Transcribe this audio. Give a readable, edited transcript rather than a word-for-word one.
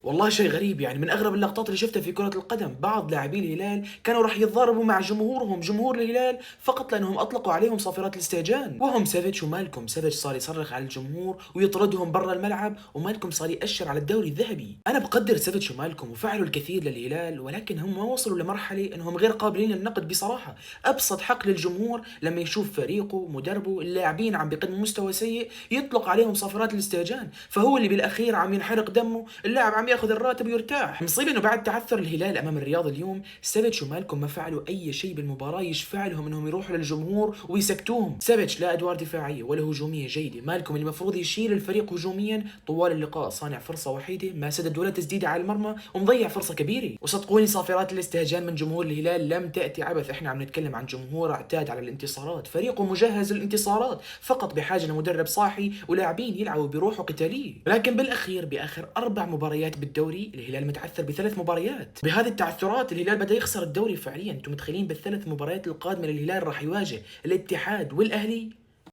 والله شيء غريب، يعني من أغرب اللقطات اللي شفتها في كرة القدم، بعض لاعبي الهلال كانوا راح يتضاربوا مع جمهورهم، جمهور الهلال، فقط لأنهم أطلقوا عليهم صافرات الاستهجان، وهم سافيتش ومالكم. سافيتش صار يصرخ على الجمهور ويطردهم برا الملعب، ومالكم صار يأشر على الدوري الذهبي. أنا بقدر سافيتش ومالكم وفعلوا الكثير للهلال، ولكن هم ما وصلوا لمرحلة أنهم غير قابلين للنقد بصراحة. أبسط حق للجمهور لما يشوف فريقه، مدربه، اللاعبين عم بيقدموا مستوى سيء يطلق عليهم صافرات الاستهجان، فهو اللي بالأخير عم ينحرق دمه، اللاعب عم ياخذ الراتب ويرتاح. المصيبه انه بعد تعثر الهلال امام الرياض اليوم، سافيتش ومالكم ما فعلوا اي شيء بالمباراه يشفع لهم انهم يروحوا للجمهور ويسكتوهم. سافيتش لا ادوار دفاعيه ولا هجوميه جيده، مالكم اللي المفروض يشيل الفريق هجوميا طوال اللقاء صانع فرصه وحيده ما سدد ولا تسديده على المرمى ومضيع فرصه كبيره. وصدقوني صافرات الاستهجان من جمهور الهلال لم تاتي عبث، احنا عم نتكلم عن جمهور اعتاد على الانتصارات، فريقه مجهز للانتصارات، فقط بحاجه لمدرب صاحي ولاعبين يلعبوا بروح قتاليه. لكن بالاخير باخر 4 مباريات بالدوري الهلال متعثر ب3 مباريات. بهذه التعثرات الهلال بدا يخسر الدوري فعليا. انتم متخيلين بال3 مباريات القادمه للهلال راح يواجه الاتحاد والاهلي؟